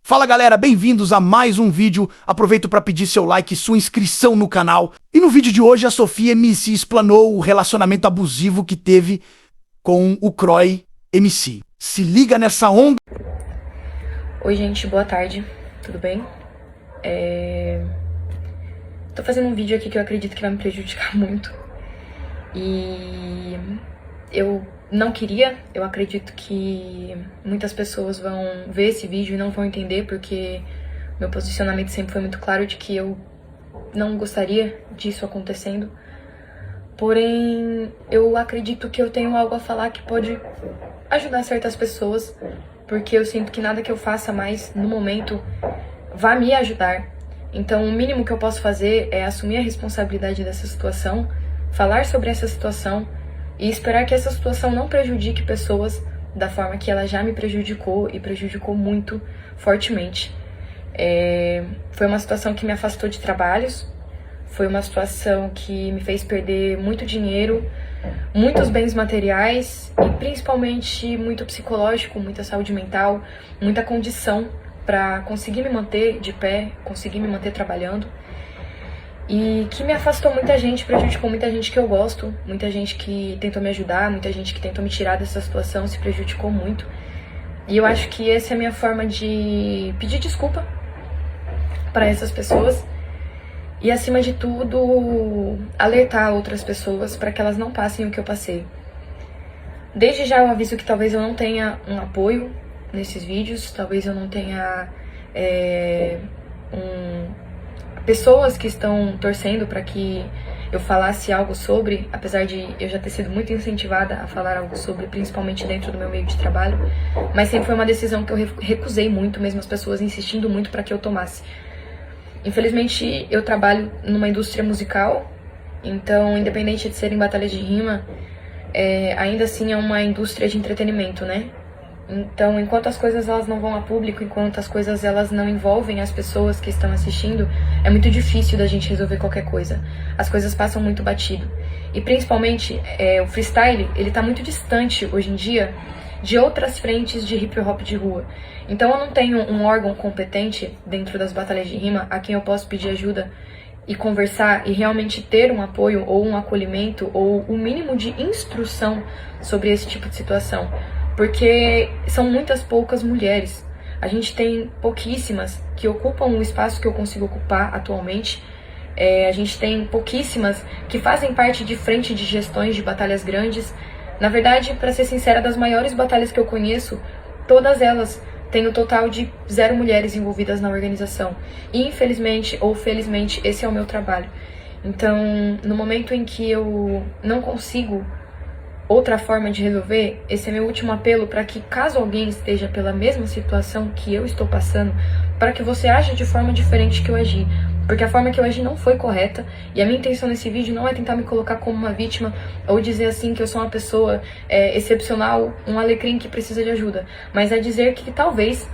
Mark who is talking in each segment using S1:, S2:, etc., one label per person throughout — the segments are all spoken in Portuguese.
S1: Fala galera, bem-vindos a mais um vídeo. Aproveito para pedir seu like e sua inscrição no canal. E no vídeo de hoje a Sofia MC explanou o relacionamento abusivo que teve com o Croy MC. Se liga nessa onda.
S2: Oi gente, boa tarde, tudo bem? Tô fazendo um vídeo aqui que eu acredito que vai me prejudicar muito. E eu não queria, eu acredito que muitas pessoas vão ver esse vídeo e não vão entender, porque meu posicionamento sempre foi muito claro de que eu não gostaria disso acontecendo. Porém, eu acredito que eu tenho algo a falar que pode ajudar certas pessoas, porque eu sinto que nada que eu faça mais no momento vai me ajudar. Então, o mínimo que eu posso fazer é assumir a responsabilidade dessa situação, falar sobre essa situação e esperar que essa situação não prejudique pessoas da forma que ela já me prejudicou e prejudicou muito fortemente. Foi uma situação que me afastou de trabalhos, foi uma situação que me fez perder muito dinheiro, muitos bens materiais e principalmente muito psicológico, muita saúde mental, muita condição para conseguir me manter de pé, conseguir me manter trabalhando. E que me afastou muita gente, prejudicou muita gente que eu gosto, muita gente que tentou me ajudar, muita gente que tentou me tirar dessa situação, se prejudicou muito. E eu acho que essa é a minha forma de pedir desculpa para essas pessoas e, acima de tudo, alertar outras pessoas para que elas não passem o que eu passei. Desde já eu aviso que talvez eu não tenha um apoio nesses vídeos, talvez eu não tenha pessoas que estão torcendo para que eu falasse algo sobre, apesar de eu já ter sido muito incentivada a falar algo sobre, principalmente dentro do meu meio de trabalho, mas sempre foi uma decisão que eu recusei muito, mesmo as pessoas insistindo muito para que eu tomasse. Infelizmente, eu trabalho numa indústria musical, então, independente de serem batalhas de rima, ainda assim é uma indústria de entretenimento, né? Então, enquanto as coisas elas não vão a público, enquanto as coisas elas não envolvem as pessoas que estão assistindo, é muito difícil da gente resolver qualquer coisa. As coisas passam muito batido. E principalmente, o freestyle, ele tá muito distante hoje em dia de outras frentes de hip hop de rua. Então eu não tenho um órgão competente dentro das batalhas de rima a quem eu posso pedir ajuda e conversar e realmente ter um apoio ou um acolhimento ou o mínimo de instrução sobre esse tipo de situação. Porque são muitas poucas mulheres. A gente tem pouquíssimas que ocupam o espaço que eu consigo ocupar atualmente. A gente tem pouquíssimas que fazem parte de frente de gestões de batalhas grandes. Na verdade, para ser sincera, das maiores batalhas que eu conheço, todas elas têm o total de 0 mulheres envolvidas na organização. E infelizmente ou felizmente, esse é o meu trabalho. Então, no momento em que eu não consigo outra forma de resolver, esse é meu último apelo para que, caso alguém esteja pela mesma situação que eu estou passando, para que você aja de forma diferente que eu agi. Porque a forma que eu agi não foi correta, e a minha intenção nesse vídeo não é tentar me colocar como uma vítima, ou dizer assim que eu sou uma pessoa excepcional, um alecrim que precisa de ajuda. Mas é dizer que talvez,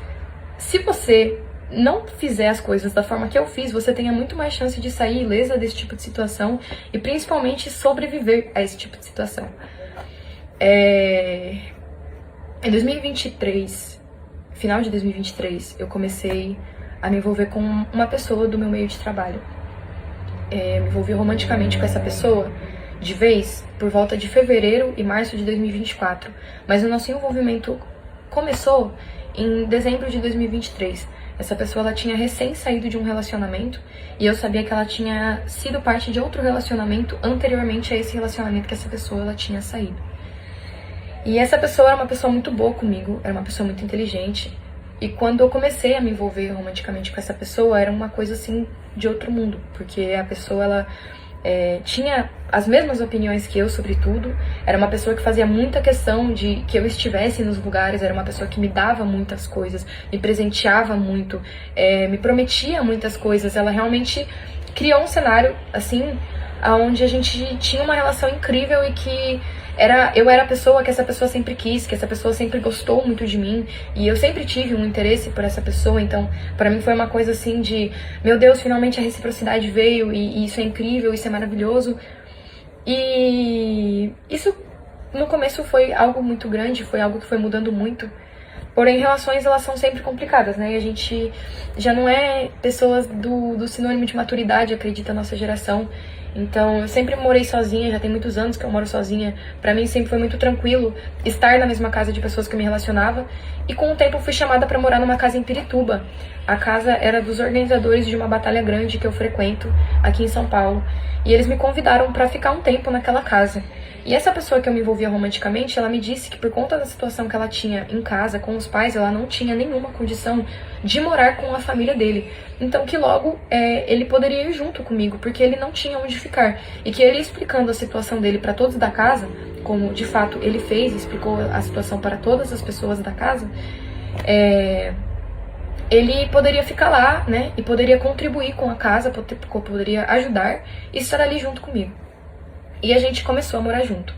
S2: se você não fizer as coisas da forma que eu fiz, você tenha muito mais chance de sair ilesa desse tipo de situação, e principalmente sobreviver a esse tipo de situação. Em 2023, final de 2023, eu comecei a me envolver com uma pessoa do meu meio de trabalho. Me envolvi romanticamente com essa pessoa de vez por volta de fevereiro e março de 2024. Mas o nosso envolvimento começou em dezembro de 2023. Essa pessoa ela tinha recém saído de um relacionamento e eu sabia que ela tinha sido parte de outro relacionamento anteriormente a esse relacionamento que essa pessoa ela tinha saído. E essa pessoa era uma pessoa muito boa comigo, era uma pessoa muito inteligente. E quando eu comecei a me envolver romanticamente com essa pessoa, era uma coisa assim de outro mundo. Porque a pessoa, ela tinha as mesmas opiniões que eu sobre tudo. Era uma pessoa que fazia muita questão de que eu estivesse nos lugares. Era uma pessoa que me dava muitas coisas, me presenteava muito, me prometia muitas coisas. Ela realmente criou um cenário, assim, onde a gente tinha uma relação incrível e que eu era a pessoa que essa pessoa sempre quis, que essa pessoa sempre gostou muito de mim, e eu sempre tive um interesse por essa pessoa. Então pra mim foi uma coisa assim de, meu Deus, finalmente a reciprocidade veio, e isso é incrível, isso é maravilhoso. E isso no começo foi algo muito grande, foi algo que foi mudando muito, Porém, relações, elas são sempre complicadas, né? E a gente já não é pessoas do sinônimo de maturidade, acredita a nossa geração. Então, eu sempre morei sozinha, já tem muitos anos que eu moro sozinha. Pra mim sempre foi muito tranquilo estar na mesma casa de pessoas que eu me relacionava. E com o tempo eu fui chamada pra morar numa casa em Pirituba. A casa era dos organizadores de uma batalha grande que eu frequento aqui em São Paulo. E eles me convidaram pra ficar um tempo naquela casa. E essa pessoa que eu me envolvia romanticamente, ela me disse que por conta da situação que ela tinha em casa, com os pais, ela não tinha nenhuma condição de morar com a família dele. Então que logo ele poderia ir junto comigo, porque ele não tinha onde ficar. E que ele explicando a situação dele para todos da casa, como de fato ele fez, explicou a situação para todas as pessoas da casa, ele poderia ficar lá, né, e poderia contribuir com a casa, poderia ajudar e estar ali junto comigo. E a gente começou a morar junto.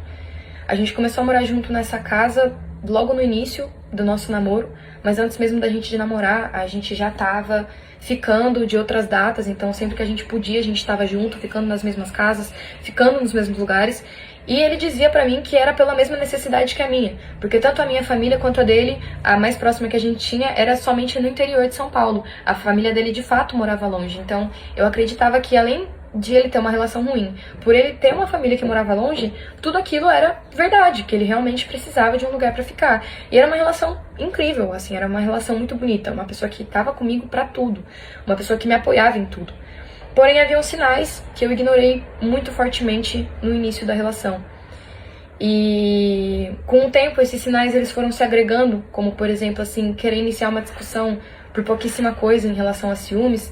S2: A gente começou a morar junto nessa casa logo no início do nosso namoro, mas antes mesmo da gente de namorar, a gente já tava ficando de outras datas, então sempre que a gente podia, a gente tava junto, ficando nas mesmas casas, ficando nos mesmos lugares. E ele dizia pra mim que era pela mesma necessidade que a minha, porque tanto a minha família quanto a dele, a mais próxima que a gente tinha, era somente no interior de São Paulo. A família dele de fato morava longe, então eu acreditava que além de ele ter uma relação ruim, por ele ter uma família que morava longe, tudo aquilo era verdade, que ele realmente precisava de um lugar pra ficar. E era uma relação incrível, assim, era uma relação muito bonita, uma pessoa que tava comigo pra tudo, uma pessoa que me apoiava em tudo. Porém, haviam sinais que eu ignorei muito fortemente no início da relação. E com o tempo, esses sinais eles foram se agregando, como por exemplo, assim, querer iniciar uma discussão por pouquíssima coisa em relação a ciúmes,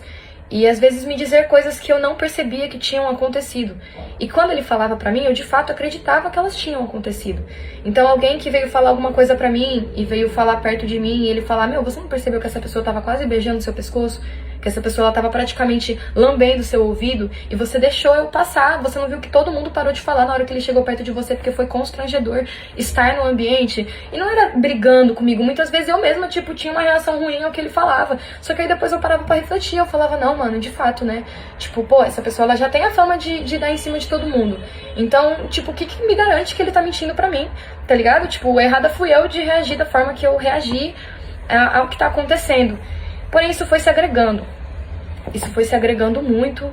S2: e às vezes me dizer coisas que eu não percebia que tinham acontecido. E quando ele falava pra mim, eu de fato acreditava que elas tinham acontecido. Então alguém que veio falar alguma coisa pra mim, e veio falar perto de mim, e ele falar, meu, você não percebeu que essa pessoa tava quase beijando seu pescoço? Que essa pessoa ela tava praticamente lambendo seu ouvido, e você deixou eu passar, você não viu que todo mundo parou de falar na hora que ele chegou perto de você, porque foi constrangedor estar no ambiente. E não era brigando comigo, muitas vezes eu mesma, tipo, tinha uma reação ruim ao que ele falava. Só que aí depois eu parava pra refletir, eu falava, não, mano, de fato, né? Tipo, pô, essa pessoa ela já tem a fama de dar em cima de todo mundo. Então, tipo, o que me garante que ele tá mentindo pra mim, tá ligado? Tipo, errada fui eu de reagir da forma que eu reagi ao que tá acontecendo. Porém, isso foi se agregando. Isso foi se agregando muito,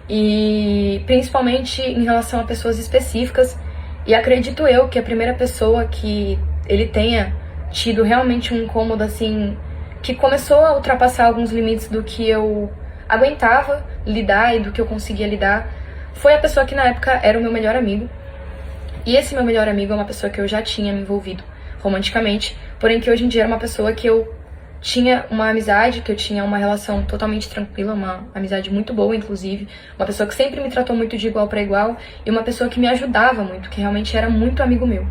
S2: e principalmente em relação a pessoas específicas. E acredito eu que a primeira pessoa que ele tenha tido realmente um incômodo, assim, que começou a ultrapassar alguns limites do que eu aguentava lidar e do que eu conseguia lidar, foi a pessoa que na época era o meu melhor amigo. E esse meu melhor amigo é uma pessoa que eu já tinha me envolvido romanticamente, porém que hoje em dia era uma pessoa que eu tinha uma amizade, que eu tinha uma relação totalmente tranquila, uma amizade muito boa, inclusive. Uma pessoa que sempre me tratou muito de igual para igual e uma pessoa que me ajudava muito, que realmente era muito amigo meu.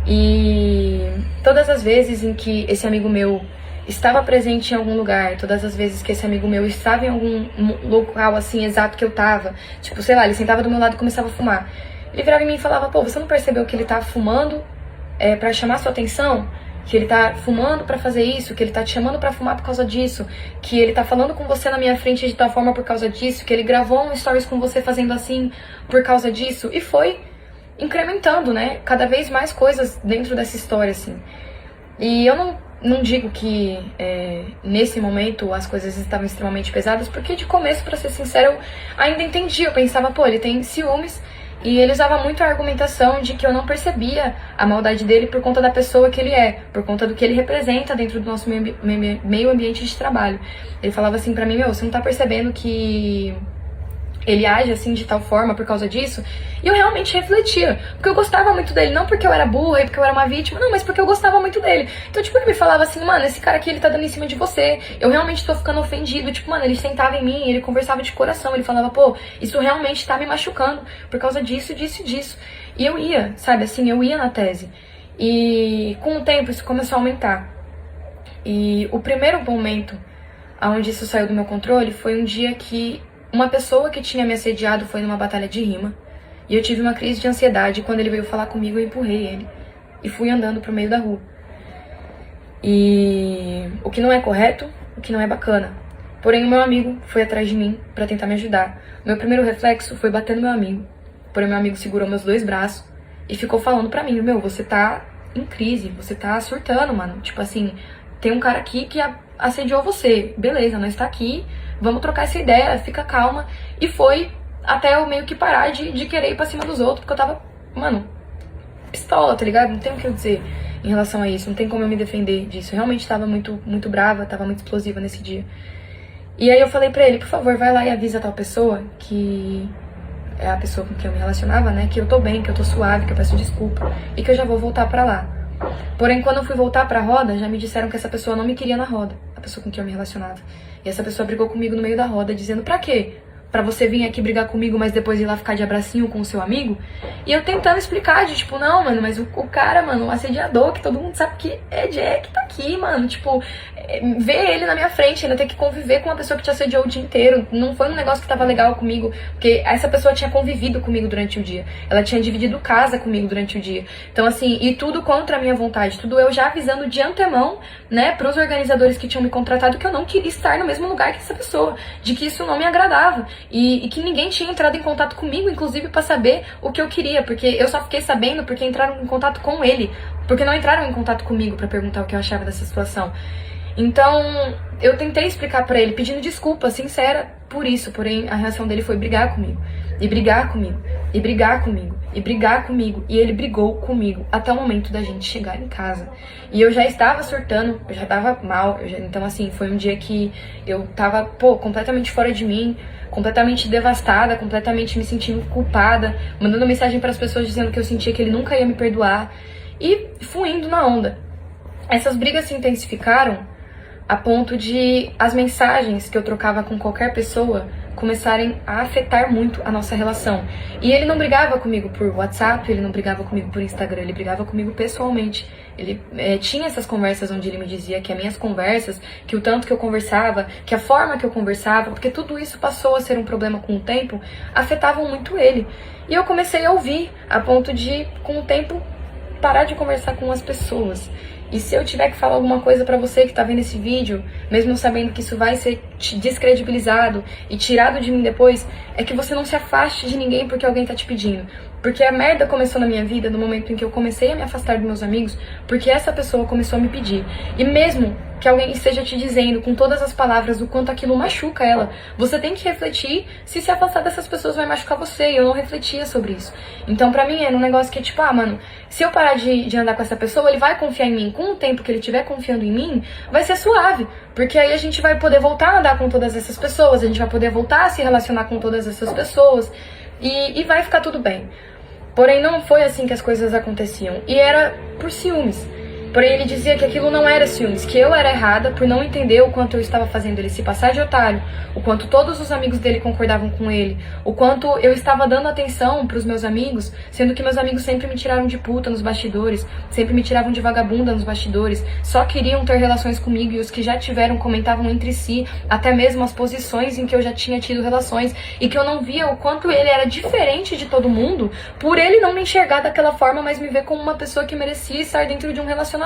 S2: E todas as vezes em que esse amigo meu estava presente em algum lugar, todas as vezes que esse amigo meu estava em algum local assim exato que eu tava, tipo, sei lá, ele sentava do meu lado e começava a fumar. Ele virava em mim e falava, pô, você não percebeu que ele tá fumando pra chamar sua atenção? Que ele tá fumando pra fazer isso, que ele tá te chamando pra fumar por causa disso, que ele tá falando com você na minha frente de tal forma por causa disso, que ele gravou um stories com você fazendo assim por causa disso. E foi incrementando, né, cada vez mais coisas dentro dessa história, assim. E eu não digo que nesse momento as coisas estavam extremamente pesadas, porque de começo, pra ser sincero, eu ainda entendia. Eu pensava, pô, ele tem ciúmes. E ele usava muito a argumentação de que eu não percebia a maldade dele por conta da pessoa que ele é, por conta do que ele representa dentro do nosso meio ambiente de trabalho. Ele falava assim pra mim, meu, você não tá percebendo que ele age assim de tal forma por causa disso? E eu realmente refletia, porque eu gostava muito dele, não porque eu era burra e porque eu era uma vítima, não, mas porque eu gostava muito dele. Então, tipo, ele me falava assim, mano, esse cara aqui, ele tá dando em cima de você, eu realmente tô ficando ofendido. Tipo, mano, ele sentava em mim, ele conversava de coração, ele falava, pô, isso realmente tá me machucando por causa disso, disso e disso. E eu ia, sabe, assim, eu ia na tese. E com o tempo isso começou a aumentar. E o primeiro momento onde isso saiu do meu controle foi um dia que uma pessoa que tinha me assediado foi numa batalha de rima. E eu tive uma crise de ansiedade. Quando ele veio falar comigo, eu empurrei ele. E fui andando pro meio da rua. E o que não é correto, o que não é bacana. Porém, o meu amigo foi atrás de mim pra tentar me ajudar. Meu primeiro reflexo foi bater no meu amigo. Porém, meu amigo segurou meus dois braços e ficou falando pra mim, meu, você tá em crise, você tá surtando, mano. Tipo assim, tem um cara aqui que assediou você. Beleza, nós tá aqui, vamos trocar essa ideia, fica calma. E foi até eu meio que parar de querer ir pra cima dos outros, porque eu tava, mano, pistola, tá ligado? Não tem o que eu dizer em relação a isso, não tem como eu me defender disso. Eu realmente tava muito brava, tava muito explosiva nesse dia. E aí eu falei pra ele, por favor, vai lá e avisa tal pessoa, que é a pessoa com quem eu me relacionava, né, que eu tô bem, que eu tô suave, que eu peço desculpa e que eu já vou voltar pra lá. Porém, quando eu fui voltar pra roda, já me disseram que essa pessoa não me queria na roda, a pessoa com quem eu me relacionava. E essa pessoa brigou comigo no meio da roda, dizendo, pra quê? Pra você vir aqui brigar comigo, mas depois ir lá ficar de abracinho com o seu amigo? E eu tentando explicar, de tipo, não, mano, mas o cara, mano, o assediador, que todo mundo sabe que é Jack, tá aqui, mano. Tipo, ver ele na minha frente, ainda ter que conviver com uma pessoa que te assediou o dia inteiro. Não foi um negócio que tava legal comigo, porque essa pessoa tinha convivido comigo durante o dia. Ela tinha dividido casa comigo durante o dia. Então, assim, e tudo contra a minha vontade. Tudo eu já avisando de antemão, né, pros organizadores que tinham me contratado que eu não queria estar no mesmo lugar que essa pessoa. De que isso não me agradava. E que ninguém tinha entrado em contato comigo, inclusive pra saber o que eu queria. Porque eu só fiquei sabendo porque entraram em contato com ele. Porque não entraram em contato comigo pra perguntar o que eu achava dessa situação. Então, eu tentei explicar pra ele, pedindo desculpa, sincera, por isso. Porém, a reação dele foi brigar comigo. E brigar comigo. E brigar comigo. E brigar comigo. E ele brigou comigo até o momento da gente chegar em casa. E eu já estava surtando, eu já tava mal. Então, assim, foi um dia que eu tava, completamente fora de mim. Completamente devastada, completamente me sentindo culpada. Mandando mensagem para as pessoas dizendo que eu sentia que ele nunca ia me perdoar. E fui indo na onda. Essas brigas se intensificaram a ponto de as mensagens que eu trocava com qualquer pessoa começarem a afetar muito a nossa relação. E ele não brigava comigo por WhatsApp, ele não brigava comigo por Instagram, ele brigava comigo pessoalmente. Ele tinha essas conversas onde ele me dizia que as minhas conversas, que o tanto que eu conversava, que a forma que eu conversava, porque tudo isso passou a ser um problema com o tempo, afetavam muito ele. E eu comecei a ouvir, a ponto de, com o tempo, parar de conversar com as pessoas. E se eu tiver que falar alguma coisa pra você que tá vendo esse vídeo, mesmo sabendo que isso vai ser descredibilizado e tirado de mim depois, é que você não se afaste de ninguém porque alguém tá te pedindo. Porque a merda começou na minha vida no momento em que eu comecei a me afastar dos meus amigos, porque essa pessoa começou a me pedir. E mesmo que alguém esteja te dizendo com todas as palavras o quanto aquilo machuca ela, você tem que refletir se afastar dessas pessoas vai machucar você. E eu não refletia sobre isso. Então pra mim era um negócio que é tipo, mano, se eu parar de andar com essa pessoa, ele vai confiar em mim. Com o tempo que ele estiver confiando em mim, vai ser suave. Porque aí a gente vai poder voltar a andar com todas essas pessoas, a gente vai poder voltar a se relacionar com todas essas pessoas e vai ficar tudo bem. Porém, não foi assim que as coisas aconteciam. E era por ciúmes. Porém, ele dizia que aquilo não era ciúmes, que eu era errada por não entender o quanto eu estava fazendo ele se passar de otário, o quanto todos os amigos dele concordavam com ele, o quanto eu estava dando atenção pros meus amigos, sendo que meus amigos sempre me tiraram de puta nos bastidores, sempre me tiravam de vagabunda nos bastidores, só queriam ter relações comigo e os que já tiveram comentavam entre si, até mesmo as posições em que eu já tinha tido relações, e que eu não via o quanto ele era diferente de todo mundo, por ele não me enxergar daquela forma, mas me ver como uma pessoa que merecia estar dentro de um relacionamento.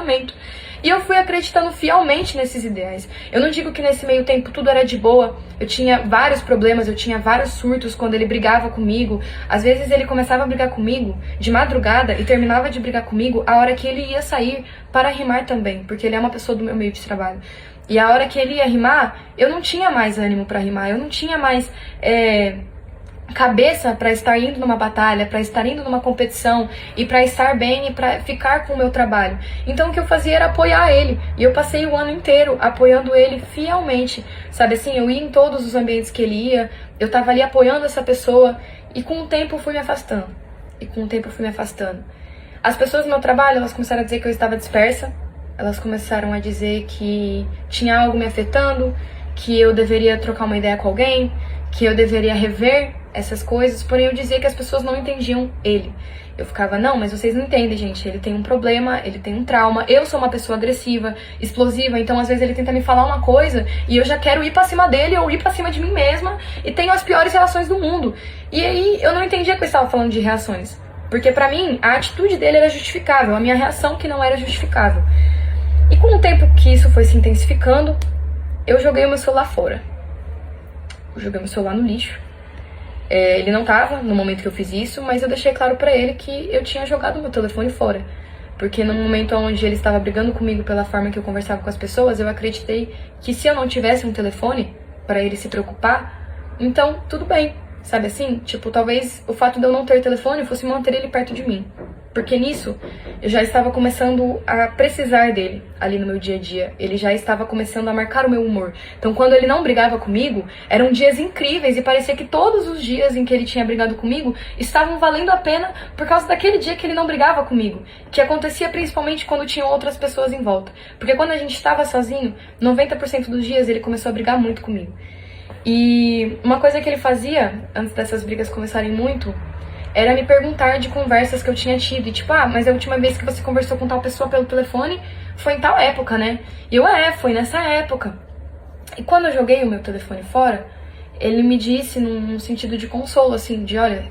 S2: E eu fui acreditando fielmente nesses ideais. Eu não digo que nesse meio tempo tudo era de boa. Eu tinha vários problemas, eu tinha vários surtos quando ele brigava comigo. Às vezes ele começava a brigar comigo de madrugada e terminava de brigar comigo a hora que ele ia sair para rimar também, porque ele é uma pessoa do meu meio de trabalho. E a hora que ele ia rimar, eu não tinha mais ânimo para rimar, eu não tinha mais cabeça para estar indo numa batalha, para estar indo numa competição e para estar bem e para ficar com o meu trabalho. Então o que eu fazia era apoiar ele, e eu passei o ano inteiro apoiando ele fielmente, sabe assim, eu ia em todos os ambientes que ele ia, eu tava ali apoiando essa pessoa, e com o tempo eu fui me afastando, As pessoas do meu trabalho, elas começaram a dizer que eu estava dispersa, elas começaram a dizer que tinha algo me afetando, que eu deveria trocar uma ideia com alguém, que eu deveria rever essas coisas, porém eu dizia que as pessoas não entendiam ele. Eu ficava, não, mas vocês não entendem, gente, ele tem um problema, ele tem um trauma, eu sou uma pessoa agressiva, explosiva, então às vezes ele tenta me falar uma coisa e eu já quero ir pra cima dele ou ir pra cima de mim mesma e tenho as piores reações do mundo. E aí eu não entendia que eu estava falando de reações, porque pra mim a atitude dele era justificável, a minha reação que não era justificável. E com o tempo que isso foi se intensificando, eu joguei o meu celular fora. Eu joguei meu celular no lixo. Ele não tava no momento que eu fiz isso, mas eu deixei claro pra ele que eu tinha jogado meu telefone fora. Porque no momento onde ele estava brigando comigo pela forma que eu conversava com as pessoas, eu acreditei que se eu não tivesse um telefone para ele se preocupar, então tudo bem, sabe assim? Tipo, talvez o fato de eu não ter telefone fosse manter ele perto de mim. Porque nisso, eu já estava começando a precisar dele ali no meu dia a dia. Ele já estava começando a marcar o meu humor. Então, quando ele não brigava comigo, eram dias incríveis e parecia que todos os dias em que ele tinha brigado comigo estavam valendo a pena por causa daquele dia que ele não brigava comigo. Que acontecia principalmente quando tinham outras pessoas em volta. Porque quando a gente estava sozinho, 90% dos dias ele começou a brigar muito comigo. E uma coisa que ele fazia, antes dessas brigas começarem muito, era me perguntar de conversas que eu tinha tido. E tipo, mas a última vez que você conversou com tal pessoa pelo telefone foi em tal época, né? E eu, foi nessa época. E quando eu joguei o meu telefone fora, ele me disse num sentido de consolo, assim, de olha,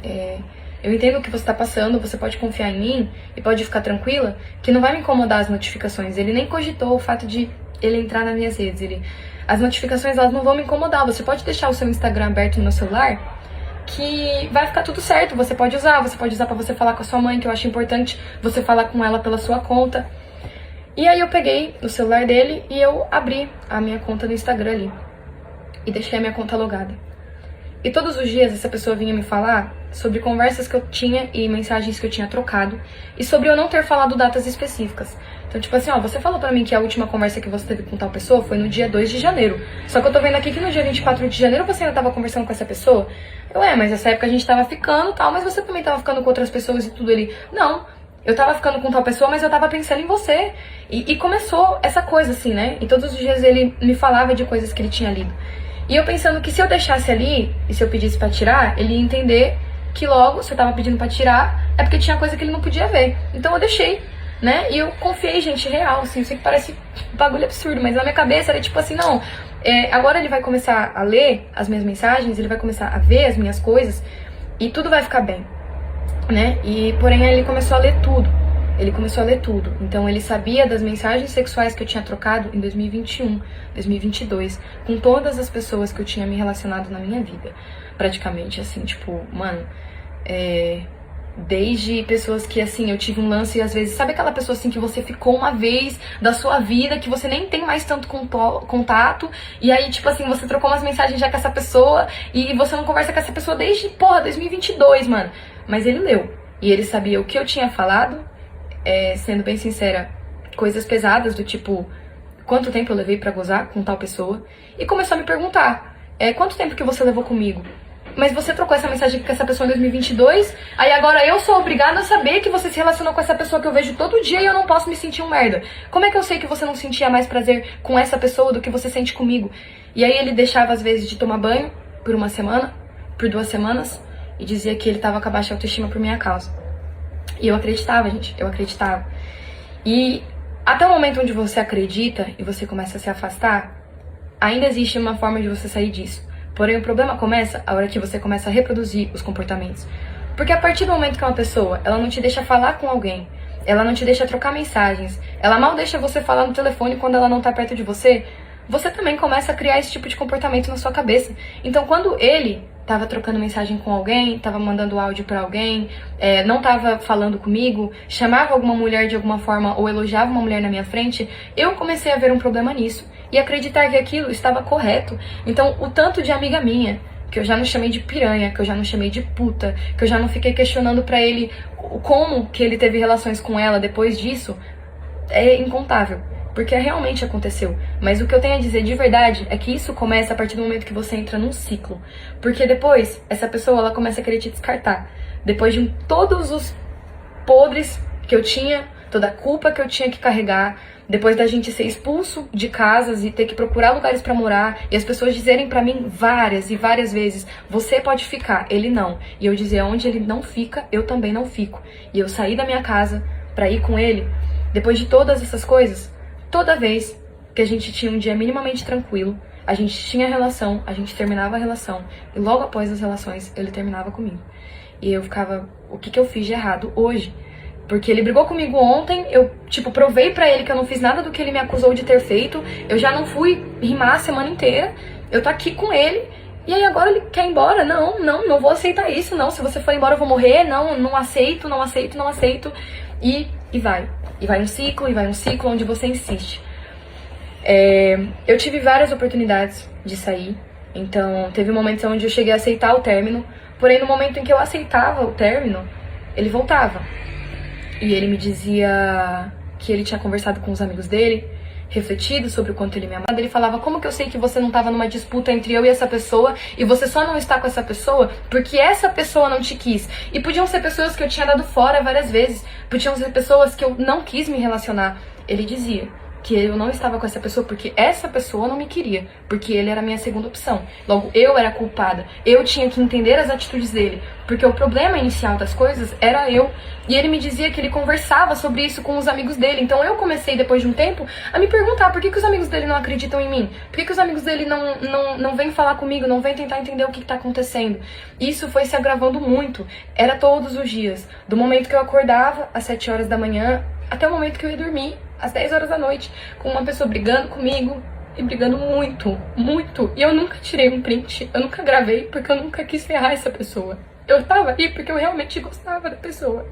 S2: eu entendo o que você tá passando, você pode confiar em mim e pode ficar tranquila, que não vai me incomodar as notificações. Ele nem cogitou o fato de ele entrar nas minhas redes. As notificações, elas não vão me incomodar. Você pode deixar o seu Instagram aberto no meu celular, que vai ficar tudo certo, você pode usar pra você falar com a sua mãe, que eu acho importante você falar com ela pela sua conta. E aí eu peguei o celular dele e eu abri a minha conta no Instagram ali. E deixei a minha conta logada. E todos os dias essa pessoa vinha me falar sobre conversas que eu tinha e mensagens que eu tinha trocado. E sobre eu não ter falado datas específicas. Então, tipo assim, você falou pra mim que a última conversa que você teve com tal pessoa foi no dia 2 de janeiro. Só que eu tô vendo aqui que no dia 24 de janeiro você ainda tava conversando com essa pessoa. Eu, mas nessa época a gente tava ficando e tal, mas você também tava ficando com outras pessoas e tudo ali. Não, eu tava ficando com tal pessoa, mas eu tava pensando em você. E começou essa coisa assim, né? E todos os dias ele me falava de coisas que ele tinha lido. E eu pensando que se eu deixasse ali, e se eu pedisse pra tirar, ele ia entender que logo, se eu tava pedindo pra tirar, é porque tinha coisa que ele não podia ver. Então eu deixei, né? E eu confiei, gente, real, assim, eu sei que parece um bagulho absurdo, mas na minha cabeça era tipo assim, não, agora ele vai começar a ler as minhas mensagens, ele vai começar a ver as minhas coisas, e tudo vai ficar bem, né? E, porém, ele começou a ler tudo. Ele começou a ler tudo. Então ele sabia das mensagens sexuais que eu tinha trocado em 2021, 2022, com todas as pessoas que eu tinha me relacionado na minha vida. Praticamente, assim, tipo, mano, desde pessoas que, assim, eu tive um lance, às vezes, sabe aquela pessoa, assim, que você ficou uma vez da sua vida, que você nem tem mais tanto contato, e aí, tipo assim, você trocou umas mensagens já com essa pessoa, e você não conversa com essa pessoa desde, 2022, mano. Mas ele leu, e ele sabia o que eu tinha falado, sendo bem sincera, coisas pesadas, do tipo, quanto tempo eu levei pra gozar com tal pessoa, e começou a me perguntar, quanto tempo que você levou comigo? Mas você trocou essa mensagem com essa pessoa em 2022, aí agora eu sou obrigada a saber que você se relacionou com essa pessoa que eu vejo todo dia e eu não posso me sentir um merda. Como é que eu sei que você não sentia mais prazer com essa pessoa do que você sente comigo? E aí ele deixava às vezes de tomar banho por uma semana, por 2 semanas, e dizia que ele tava com a baixa autoestima por minha causa. E eu acreditava, gente, eu acreditava. E até o momento onde você acredita e você começa a se afastar, ainda existe uma forma de você sair disso. Porém, o problema começa a hora que você começa a reproduzir os comportamentos. Porque a partir do momento que uma pessoa, ela não te deixa falar com alguém, ela não te deixa trocar mensagens, ela mal deixa você falar no telefone quando ela não tá perto de você, você também começa a criar esse tipo de comportamento na sua cabeça. Então, quando ele tava trocando mensagem com alguém, tava mandando áudio pra alguém, não tava falando comigo, chamava alguma mulher de alguma forma ou elogiava uma mulher na minha frente, eu comecei a ver um problema nisso e acreditar que aquilo estava correto. Então, o tanto de amiga minha, que eu já não chamei de piranha, que eu já não chamei de puta, que eu já não fiquei questionando pra ele como que ele teve relações com ela depois disso, é incontável. Porque realmente aconteceu. Mas o que eu tenho a dizer de verdade é que isso começa a partir do momento que você entra num ciclo. Porque depois, essa pessoa, ela começa a querer te descartar. Depois de todos os podres que eu tinha, toda a culpa que eu tinha que carregar, depois da gente ser expulso de casas e ter que procurar lugares pra morar, e as pessoas dizerem pra mim várias e várias vezes, você pode ficar, ele não. E eu dizia, onde ele não fica, eu também não fico. E eu saí da minha casa pra ir com ele, depois de todas essas coisas. Toda vez que a gente tinha um dia minimamente tranquilo, a gente tinha relação, a gente terminava a relação, e logo após as relações, ele terminava comigo. E eu ficava, o que eu fiz de errado hoje? Porque ele brigou comigo ontem, eu, provei pra ele que eu não fiz nada do que ele me acusou de ter feito, eu já não fui rimar a semana inteira, eu tô aqui com ele, e aí agora ele quer ir embora? Não vou aceitar isso, não, se você for embora eu vou morrer, não aceito, e vai. E vai um ciclo onde você insiste. Eu tive várias oportunidades de sair. Então, teve momentos onde eu cheguei a aceitar o término. Porém, no momento em que eu aceitava o término, ele voltava. E ele me dizia que ele tinha conversado com os amigos dele, refletido sobre o quanto ele me amava. Ele falava, como que eu sei que você não estava numa disputa entre eu e essa pessoa e você só não está com essa pessoa porque essa pessoa não te quis? E podiam ser pessoas que eu tinha dado fora várias vezes, podiam ser pessoas que eu não quis me relacionar. Ele dizia que eu não estava com essa pessoa porque essa pessoa não me queria, porque ele era a minha segunda opção. Logo, eu era culpada, eu tinha que entender as atitudes dele, porque o problema inicial das coisas era eu. E ele me dizia que ele conversava sobre isso com os amigos dele. Então eu comecei, depois de um tempo, a me perguntar por que os amigos dele não acreditam em mim? Por que os amigos dele não vêm falar comigo, não vêm tentar entender o que está acontecendo? Isso foi se agravando muito. Era todos os dias. Do momento que eu acordava, às 7 horas da manhã, até o momento que eu ia dormir, às 10 horas da noite, com uma pessoa brigando comigo, e brigando muito, muito. E eu nunca tirei um print, eu nunca gravei, porque eu nunca quis ferrar essa pessoa. Eu tava ali porque eu realmente gostava da pessoa.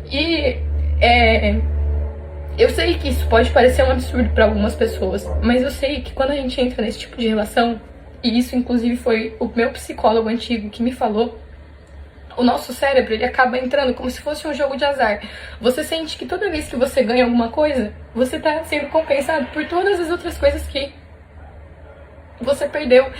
S2: E eu sei que isso pode parecer um absurdo para algumas pessoas, mas eu sei que quando a gente entra nesse tipo de relação, e isso inclusive foi o meu psicólogo antigo que me falou, o nosso cérebro, ele acaba entrando como se fosse um jogo de azar. Você sente que toda vez que você ganha alguma coisa, você tá sendo compensado por todas as outras coisas que você perdeu.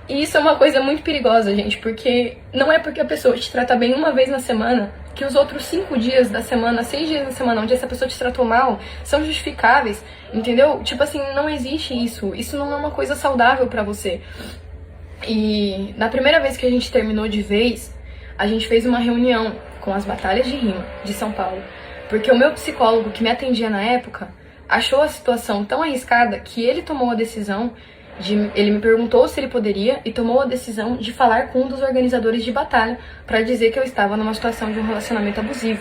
S2: E isso é uma coisa muito perigosa, gente, porque não é porque a pessoa te trata bem uma vez na semana que os outros 5 dias da semana, 6 dias da semana, onde essa pessoa te tratou mal, são justificáveis, entendeu? Tipo assim, não existe isso. Isso não é uma coisa saudável pra você. E na primeira vez que a gente terminou de vez, a gente fez uma reunião com as batalhas de rima de São Paulo, porque o meu psicólogo que me atendia na época achou a situação tão arriscada que ele tomou a decisão ele me perguntou se ele poderia e tomou a decisão de falar com um dos organizadores de batalha para dizer que eu estava numa situação de um relacionamento abusivo.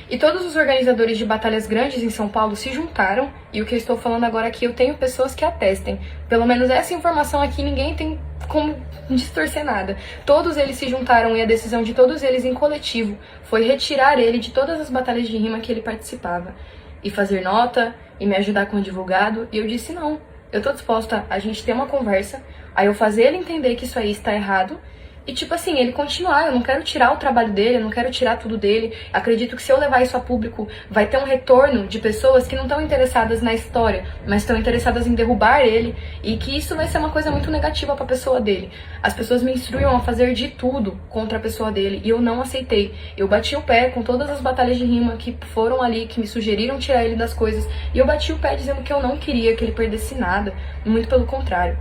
S2: E todos os organizadores de batalhas grandes em São Paulo se juntaram, e o que eu estou falando agora aqui, eu tenho pessoas que atestem. Pelo menos essa informação aqui ninguém tem como distorcer nada. Todos eles se juntaram e a decisão de todos eles em coletivo foi retirar ele de todas as batalhas de rima que ele participava. E fazer nota, e me ajudar com o advogado, e eu disse não. Eu tô disposta a gente ter uma conversa, aí eu fazer ele entender que isso aí está errado, e tipo assim, ele continuar. Eu não quero tirar o trabalho dele, eu não quero tirar tudo dele. Acredito que se eu levar isso a público, vai ter um retorno de pessoas que não estão interessadas na história, mas estão interessadas em derrubar ele, e que isso vai ser uma coisa muito negativa pra pessoa dele. As pessoas me instruíam a fazer de tudo contra a pessoa dele, e eu não aceitei. Eu bati o pé com todas as batalhas de rima que foram ali, que me sugeriram tirar ele das coisas, e eu bati o pé dizendo que eu não queria que ele perdesse nada, muito pelo contrário.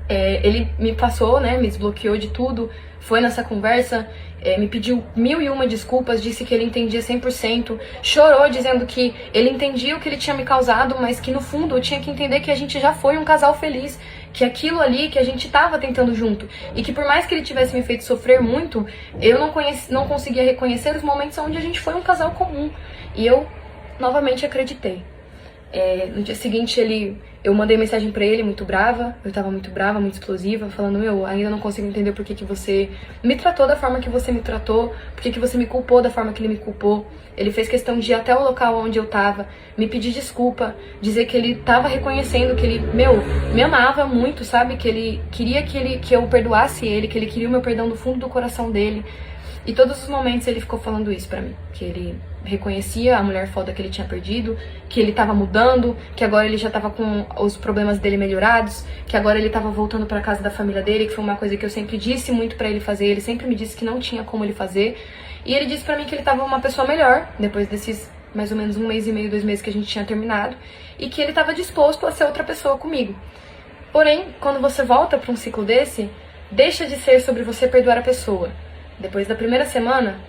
S2: Ele me passou, né, me desbloqueou de tudo, foi nessa conversa, me pediu 1001 desculpas, disse que ele entendia 100%, chorou dizendo que ele entendia o que ele tinha me causado, mas que no fundo eu tinha que entender que a gente já foi um casal feliz, que aquilo ali que a gente tava tentando junto, e que por mais que ele tivesse me feito sofrer muito, eu não conseguia reconhecer os momentos onde a gente foi um casal comum, e eu novamente acreditei. No dia seguinte eu mandei mensagem pra ele muito brava, eu tava muito brava, muito explosiva, falando, ainda não consigo entender por que você me tratou da forma que você me tratou, por que você me culpou da forma que ele me culpou. Ele fez questão de ir até o local onde eu tava, me pedir desculpa, dizer que ele tava reconhecendo que ele, me amava muito, sabe? Que ele queria que eu perdoasse ele, que ele queria o meu perdão do fundo do coração dele. E todos os momentos ele ficou falando isso pra mim, que ele reconhecia a mulher foda que ele tinha perdido, que ele tava mudando, que agora ele já tava com os problemas dele melhorados, que agora ele tava voltando pra casa da família dele, que foi uma coisa que eu sempre disse muito pra ele fazer, ele sempre me disse que não tinha como ele fazer, e ele disse pra mim que ele tava uma pessoa melhor, depois desses mais ou menos 1 mês e meio, 2 meses que a gente tinha terminado, e que ele tava disposto a ser outra pessoa comigo. Porém, quando você volta pra um ciclo desse, deixa de ser sobre você perdoar a pessoa. Depois da primeira semana,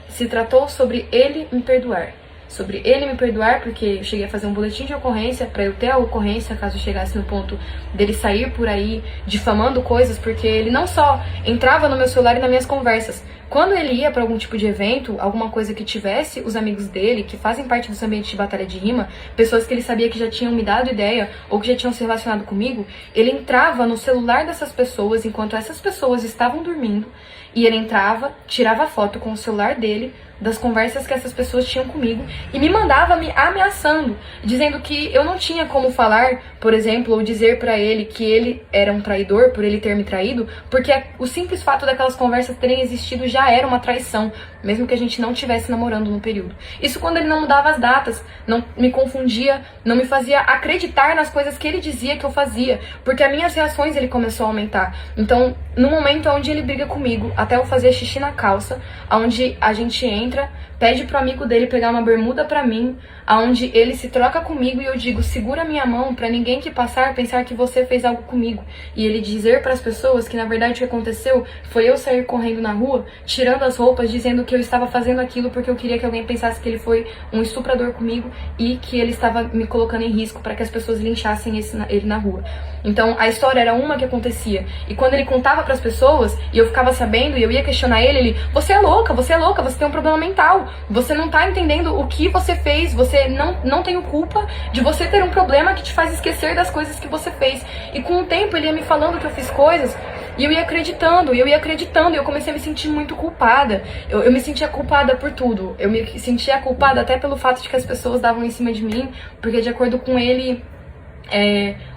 S2: se tratou sobre ele me perdoar. Sobre ele me perdoar, porque eu cheguei a fazer um boletim de ocorrência, pra eu ter a ocorrência caso chegasse no ponto dele sair por aí difamando coisas, porque ele não só entrava no meu celular e nas minhas conversas. Quando ele ia pra algum tipo de evento, alguma coisa que tivesse os amigos dele, que fazem parte dos ambientes de batalha de rima, pessoas que ele sabia que já tinham me dado ideia ou que já tinham se relacionado comigo, ele entrava no celular dessas pessoas enquanto essas pessoas estavam dormindo, e ele entrava, tirava foto com o celular dele, das conversas que essas pessoas tinham comigo e me mandava me ameaçando, dizendo que eu não tinha como falar, por exemplo, ou dizer pra ele que ele era um traidor por ele ter me traído, porque o simples fato daquelas conversas terem existido já era uma traição, mesmo que a gente não estivesse namorando no período. Isso quando ele não mudava as datas, não me confundia, não me fazia acreditar nas coisas que ele dizia que eu fazia, porque as minhas reações ele começou a aumentar. Então, no momento onde ele briga comigo, até eu fazer xixi na calça, onde a gente entra, pede pro amigo dele pegar uma bermuda pra mim, aonde ele se troca comigo e eu digo, segura minha mão pra ninguém que passar pensar que você fez algo comigo. E ele dizer pras pessoas que na verdade o que aconteceu foi eu sair correndo na rua, tirando as roupas, dizendo que eu estava fazendo aquilo porque eu queria que alguém pensasse que ele foi um estuprador comigo e que ele estava me colocando em risco para que as pessoas linchassem ele na rua. Então a história era uma que acontecia. E quando ele contava pras pessoas e eu ficava sabendo e eu ia questionar ele, você é louca, você tem um problema mental, você não tá entendendo o que você fez, você não tem culpa de você ter um problema que te faz esquecer das coisas que você fez. E com o tempo ele ia me falando que eu fiz coisas e eu ia acreditando, e eu comecei a me sentir muito culpada. Eu me sentia culpada por tudo. Eu me sentia culpada até pelo fato de que as pessoas davam em cima de mim, porque de acordo com ele,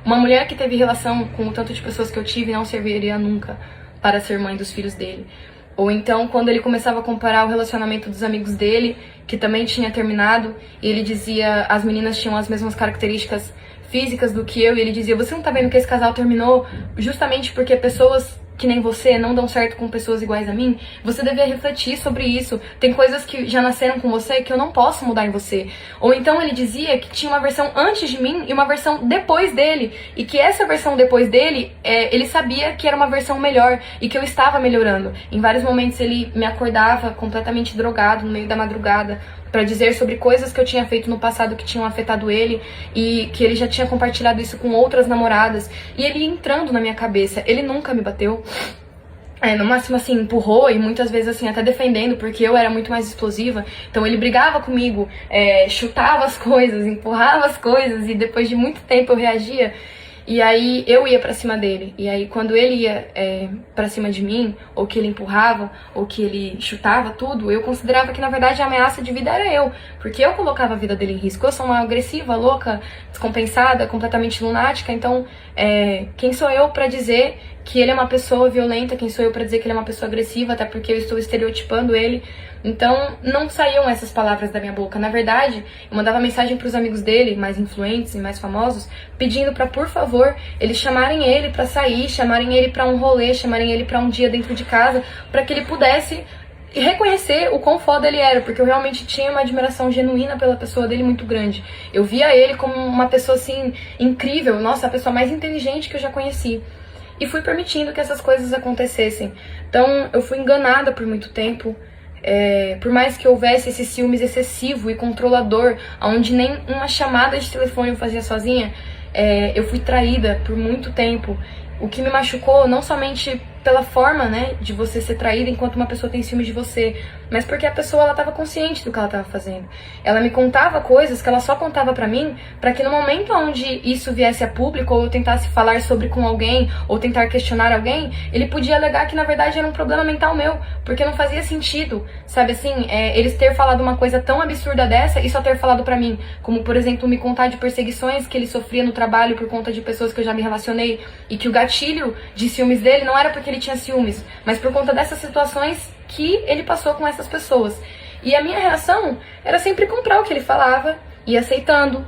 S2: uma mulher que teve relação com o tanto de pessoas que eu tive não serviria nunca para ser mãe dos filhos dele. Ou então, quando ele começava a comparar o relacionamento dos amigos dele, que também tinha terminado, e ele dizia as meninas tinham as mesmas características físicas do que eu, e ele dizia, você não tá vendo que esse casal terminou justamente porque pessoas que nem você não dão certo com pessoas iguais a mim? Você devia refletir sobre isso. Tem coisas que já nasceram com você que eu não posso mudar em você. Ou então ele dizia que tinha uma versão antes de mim e uma versão depois dele. E que essa versão depois dele, ele sabia que era uma versão melhor e que eu estava melhorando. Em vários momentos ele me acordava completamente drogado no meio da madrugada pra dizer sobre coisas que eu tinha feito no passado que tinham afetado ele e que ele já tinha compartilhado isso com outras namoradas. E ele ia entrando na minha cabeça. Ele nunca me bateu. No máximo, assim, empurrou e muitas vezes, assim, até defendendo, porque eu era muito mais explosiva. Então ele brigava comigo, chutava as coisas, empurrava as coisas e depois de muito tempo eu reagia. E aí eu ia pra cima dele. E aí quando ele ia pra cima de mim, ou que ele empurrava, ou que ele chutava tudo, eu considerava que na verdade a ameaça de vida era eu. Porque eu colocava a vida dele em risco. Eu sou uma agressiva, louca, descompensada, completamente lunática. Então, quem sou eu pra dizer que ele é uma pessoa violenta? Quem sou eu pra dizer que ele é uma pessoa agressiva? Até porque eu estou estereotipando ele. Então, não saíam essas palavras da minha boca. Na verdade, eu mandava mensagem pros amigos dele, mais influentes e mais famosos, pedindo pra, por favor, eles chamarem ele pra sair, chamarem ele pra um rolê, chamarem ele pra um dia dentro de casa, pra que ele pudesse reconhecer o quão foda ele era, porque eu realmente tinha uma admiração genuína pela pessoa dele muito grande. Eu via ele como uma pessoa, assim, incrível, nossa, a pessoa mais inteligente que eu já conheci. E fui permitindo que essas coisas acontecessem. Então, eu fui enganada por muito tempo. Por mais que houvesse esse ciúmes excessivo e controlador, onde nem uma chamada de telefone eu fazia sozinha, eu fui traída por muito tempo. O que me machucou não somente pela forma, né, de você ser traída enquanto uma pessoa tem ciúmes de você, mas porque a pessoa, ela estava consciente do que ela estava fazendo. Ela me contava coisas que ela só contava pra mim, pra que no momento onde isso viesse a público, ou eu tentasse falar sobre com alguém, ou tentar questionar alguém, ele podia alegar que na verdade era um problema mental meu, porque não fazia sentido, sabe assim, eles ter falado uma coisa tão absurda dessa e só ter falado pra mim, como por exemplo me contar de perseguições que ele sofria no trabalho por conta de pessoas que eu já me relacionei, e que o gatilho de ciúmes dele não era porque ele tinha ciúmes, mas por conta dessas situações que ele passou com essas pessoas. E a minha reação era sempre comprar o que ele falava, ir aceitando,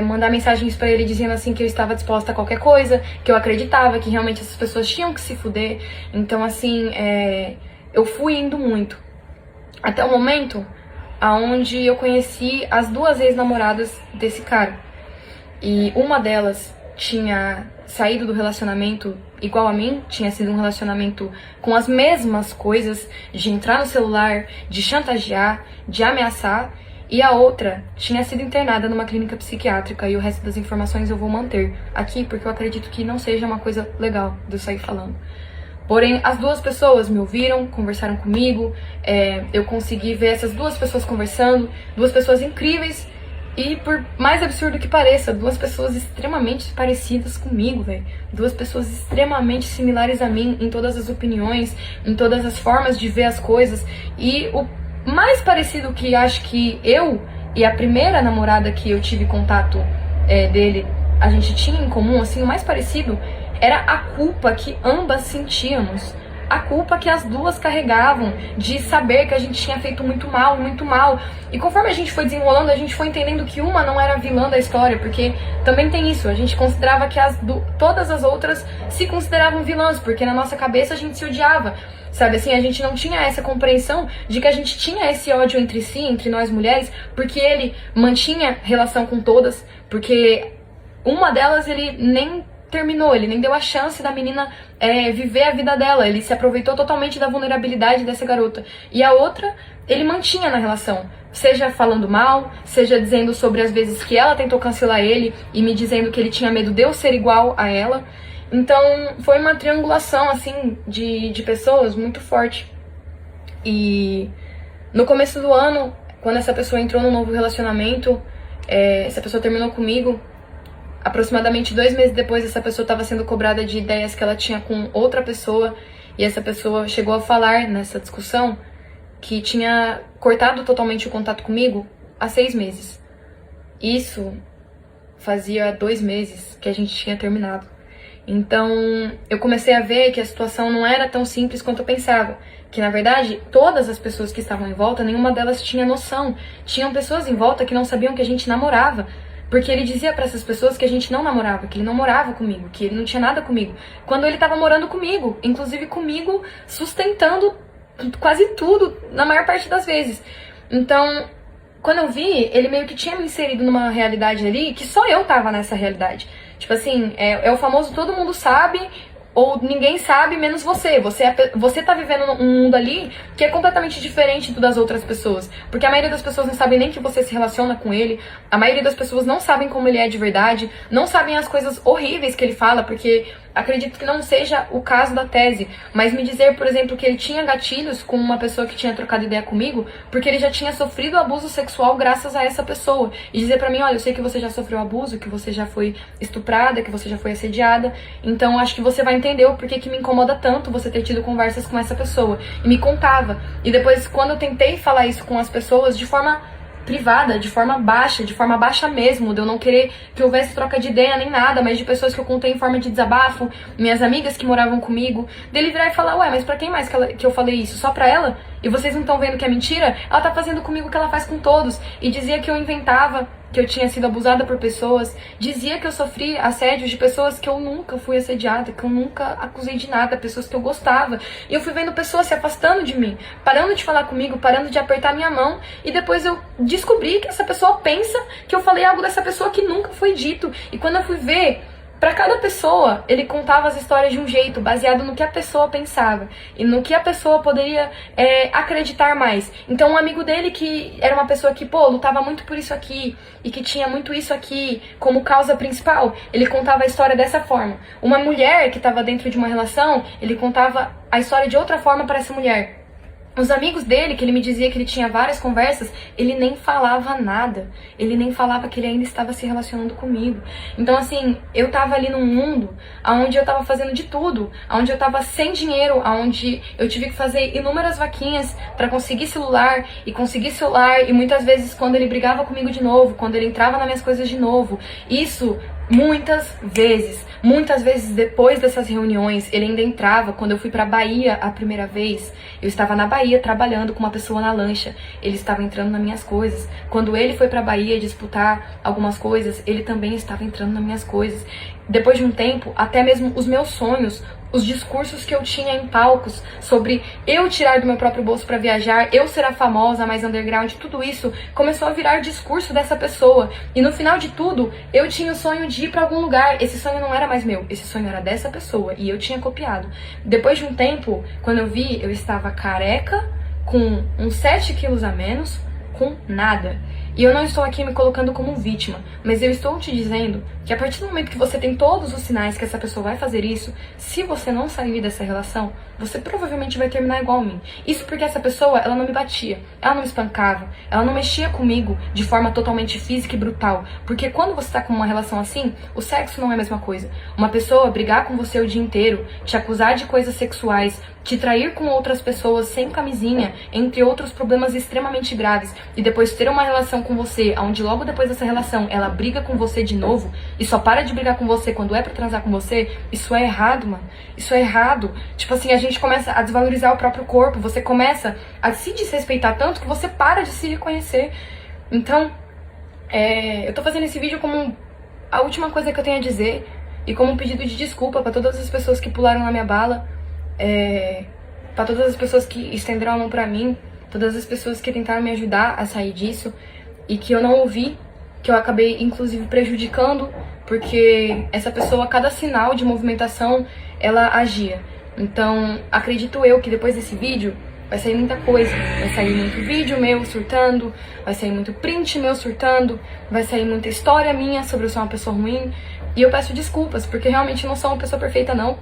S2: mandar mensagens pra ele dizendo assim que eu estava disposta a qualquer coisa, que eu acreditava que realmente essas pessoas tinham que se fuder. Então assim, eu fui indo muito. Até o momento aonde eu conheci as duas ex-namoradas desse cara. E uma delas tinha saído do relacionamento igual a mim, tinha sido um relacionamento com as mesmas coisas, de entrar no celular, de chantagear, de ameaçar, e a outra tinha sido internada numa clínica psiquiátrica, e o resto das informações eu vou manter aqui, porque eu acredito que não seja uma coisa legal de eu sair falando. Porém, as duas pessoas me ouviram, conversaram comigo, eu consegui ver essas duas pessoas conversando, duas pessoas incríveis. E por mais absurdo que pareça, duas pessoas extremamente parecidas comigo, velho. Duas pessoas extremamente similares a mim em todas as opiniões, em todas as formas de ver as coisas. E mais parecido que acho que eu e a primeira namorada que eu tive contato dele, a gente tinha em comum, assim, o mais parecido era a culpa que ambas sentíamos. A culpa que as duas carregavam de saber que a gente tinha feito muito mal, muito mal. E conforme a gente foi desenrolando, a gente foi entendendo que uma não era vilã da história, porque também tem isso, a gente considerava que todas as outras se consideravam vilãs, porque na nossa cabeça a gente se odiava. Sabe assim, a gente não tinha essa compreensão de que a gente tinha esse ódio entre si, entre nós mulheres, porque ele mantinha relação com todas, porque uma delas ele nem terminou, ele nem deu a chance da menina viver a vida dela, ele se aproveitou totalmente da vulnerabilidade dessa garota. E a outra, ele mantinha na relação, seja falando mal, seja dizendo sobre as vezes que ela tentou cancelar ele e me dizendo que ele tinha medo de eu ser igual a ela. Então foi uma triangulação assim de pessoas muito forte. E no começo do ano, quando essa pessoa entrou num novo relacionamento, essa pessoa terminou comigo. Aproximadamente 2 meses depois, essa pessoa estava sendo cobrada de ideias que ela tinha com outra pessoa. E essa pessoa chegou a falar nessa discussão que tinha cortado totalmente o contato comigo há 6 meses. Isso fazia 2 meses que a gente tinha terminado. Então, eu comecei a ver que a situação não era tão simples quanto eu pensava. Que, na verdade, todas as pessoas que estavam em volta, nenhuma delas tinha noção. Tinham pessoas em volta que não sabiam que a gente namorava. Porque ele dizia pra essas pessoas que a gente não namorava, que ele não morava comigo, que ele não tinha nada comigo. Quando ele tava morando comigo, inclusive comigo, sustentando quase tudo, na maior parte das vezes. Então, quando eu vi, ele meio que tinha me inserido numa realidade ali que só eu tava nessa realidade. Tipo assim, é o famoso todo mundo sabe, ou ninguém sabe, menos você. Você tá vivendo um mundo ali que é completamente diferente do das outras pessoas. Porque a maioria das pessoas não sabe nem que você se relaciona com ele. A maioria das pessoas não sabem como ele é de verdade. Não sabem as coisas horríveis que ele fala, porque acredito que não seja o caso da tese. Mas me dizer, por exemplo, que ele tinha gatilhos com uma pessoa que tinha trocado ideia comigo, porque ele já tinha sofrido abuso sexual graças a essa pessoa. E dizer pra mim, olha, eu sei que você já sofreu abuso, que você já foi estuprada, que você já foi assediada. Então acho que você vai entender o porquê que me incomoda tanto você ter tido conversas com essa pessoa. E me contava. E depois, quando eu tentei falar isso com as pessoas de forma privada, de forma baixa mesmo, de eu não querer que houvesse troca de ideia nem nada, mas de pessoas que eu contei em forma de desabafo, minhas amigas que moravam comigo, dele virar e falar, ué, mas pra quem mais que eu falei isso? Só pra ela? E vocês não estão vendo que é mentira? Ela tá fazendo comigo o que ela faz com todos. E dizia que eu inventava, que eu tinha sido abusada por pessoas, dizia que eu sofri assédio de pessoas que eu nunca fui assediada, que eu nunca acusei de nada, pessoas que eu gostava. E eu fui vendo pessoas se afastando de mim, parando de falar comigo, parando de apertar minha mão, e depois eu descobri que essa pessoa pensa que eu falei algo dessa pessoa que nunca foi dito. E quando eu fui ver, para cada pessoa, ele contava as histórias de um jeito, baseado no que a pessoa pensava e no que a pessoa poderia acreditar mais. Então, um amigo dele que era uma pessoa que, lutava muito por isso aqui e que tinha muito isso aqui como causa principal, ele contava a história dessa forma. Uma mulher que estava dentro de uma relação, ele contava a história de outra forma para essa mulher. Os amigos dele, que ele me dizia que ele tinha várias conversas, ele nem falava nada. Ele nem falava que ele ainda estava se relacionando comigo. Então, assim, eu tava ali num mundo onde eu tava fazendo de tudo, onde eu tava sem dinheiro, onde eu tive que fazer inúmeras vaquinhas pra conseguir celular, e muitas vezes quando ele brigava comigo de novo, quando ele entrava nas minhas coisas de novo, isso muitas vezes depois dessas reuniões, ele ainda entrava. Quando eu fui pra Bahia a primeira vez, eu estava na Bahia trabalhando com uma pessoa na lancha, ele estava entrando nas minhas coisas. Quando ele foi pra Bahia disputar algumas coisas, ele também estava entrando nas minhas coisas. Depois de um tempo, até mesmo os meus sonhos, os discursos que eu tinha em palcos sobre eu tirar do meu próprio bolso pra viajar, eu ser a famosa, mais underground, tudo isso começou a virar discurso dessa pessoa. E no final de tudo, eu tinha o sonho de ir pra algum lugar. Esse sonho não era mais meu, esse sonho era dessa pessoa e eu tinha copiado. Depois de um tempo, quando eu vi, eu estava careca, com uns 7 quilos a menos, com nada. E eu não estou aqui me colocando como vítima, mas eu estou te dizendo que a partir do momento que você tem todos os sinais que essa pessoa vai fazer isso, se você não sair dessa relação, você provavelmente vai terminar igual a mim. Isso porque essa pessoa, ela não me batia, ela não me espancava, ela não mexia comigo de forma totalmente física e brutal. Porque quando você tá com uma relação assim, o sexo não é a mesma coisa. Uma pessoa brigar com você o dia inteiro, te acusar de coisas sexuais, te trair com outras pessoas sem camisinha, entre outros problemas extremamente graves, e depois ter uma relação com você, onde logo depois dessa relação ela briga com você de novo, e só para de brigar com você quando é pra transar com você, isso é errado, mano. Isso é errado. Tipo assim, a gente começa a desvalorizar o próprio corpo, você começa a se desrespeitar tanto que você para de se reconhecer. Então, eu tô fazendo esse vídeo como a última coisa que eu tenho a dizer, e como um pedido de desculpa pra todas as pessoas que pularam na minha bala, pra todas as pessoas que estenderam a mão pra mim, todas as pessoas que tentaram me ajudar a sair disso e que eu não ouvi, que eu acabei inclusive prejudicando, porque essa pessoa, cada sinal de movimentação, ela agia. Então, acredito eu que depois desse vídeo vai sair muita coisa, vai sair muito vídeo meu surtando, vai sair muito print meu surtando, vai sair muita história minha sobre eu ser uma pessoa ruim, e eu peço desculpas, porque realmente não sou uma pessoa perfeita não,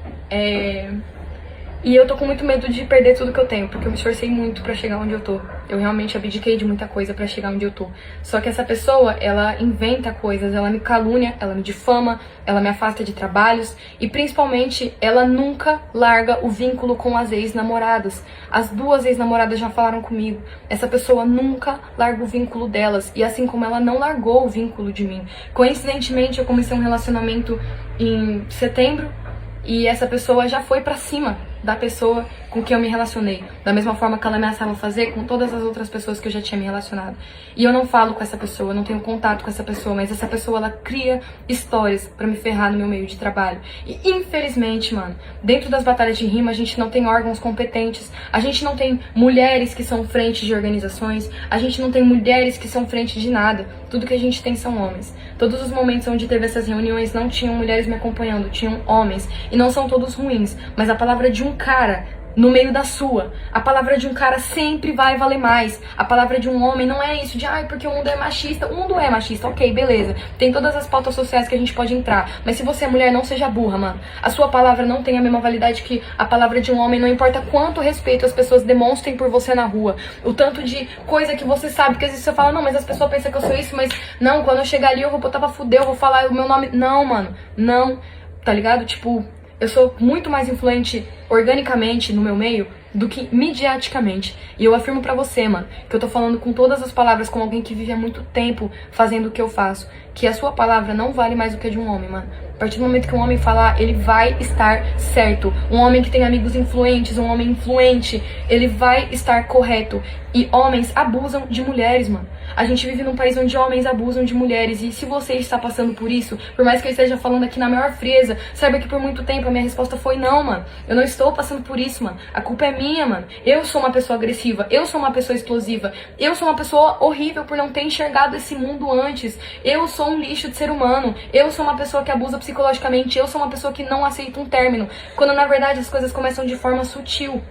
S2: e eu tô com muito medo de perder tudo que eu tenho, porque eu me esforcei muito pra chegar onde eu tô. Eu realmente abdiquei de muita coisa pra chegar onde eu tô. Só que essa pessoa, ela inventa coisas, ela me calúnia, ela me difama, ela me afasta de trabalhos e principalmente ela nunca larga o vínculo com as ex-namoradas. As duas ex-namoradas já falaram comigo. Essa pessoa nunca larga o vínculo delas, e assim como ela não largou o vínculo de mim. Coincidentemente, eu comecei um relacionamento em setembro e essa pessoa já foi pra cima da pessoa com quem eu me relacionei, da mesma forma que ela ameaçava fazer com todas as outras pessoas que eu já tinha me relacionado. E eu não falo com essa pessoa, eu não tenho contato com essa pessoa, mas essa pessoa, ela cria histórias pra me ferrar no meu meio de trabalho. E infelizmente, mano, dentro das batalhas de rima a gente não tem órgãos competentes, a gente não tem mulheres que são frente de organizações, a gente não tem mulheres que são frente de nada. Tudo que a gente tem são homens. Todos os momentos onde teve essas reuniões não tinham mulheres me acompanhando, tinham homens. E não são todos ruins, mas a palavra de um cara no meio da sua, a palavra de um cara sempre vai valer mais. A palavra de um homem não é isso de porque o mundo é machista. O mundo é machista, ok, beleza. Tem todas as pautas sociais que a gente pode entrar, mas se você é mulher, não seja burra, mano. A sua palavra não tem a mesma validade que a palavra de um homem, não importa quanto respeito as pessoas demonstrem por você na rua, o tanto de coisa que você sabe, que às vezes você fala, não, mas as pessoas pensam que eu sou isso, mas não, quando eu chegar ali eu vou botar pra fuder, eu vou falar o meu nome. Não, mano, não, tá ligado? Tipo, eu sou muito mais influente organicamente no meu meio do que midiaticamente. E eu afirmo pra você, mano, que eu tô falando com todas as palavras como alguém que vive há muito tempo fazendo o que eu faço, que a sua palavra não vale mais do que a de um homem, mano. A partir do momento que um homem falar, ele vai estar certo. Um homem que tem amigos influentes, um homem influente, ele vai estar correto. E homens abusam de mulheres, mano. A gente vive num país onde homens abusam de mulheres. E se você está passando por isso, por mais que eu esteja falando aqui na maior frieza, saiba que por muito tempo a minha resposta foi não, mano. Eu não estou passando por isso, mano. A culpa é minha, mano. Eu sou uma pessoa agressiva, eu sou uma pessoa explosiva, eu sou uma pessoa horrível por não ter enxergado esse mundo antes. Eu sou um lixo de ser humano. Eu sou uma pessoa que abusa psicologicamente. Eu sou uma pessoa que não aceita um término, quando na verdade as coisas começam de forma sutil.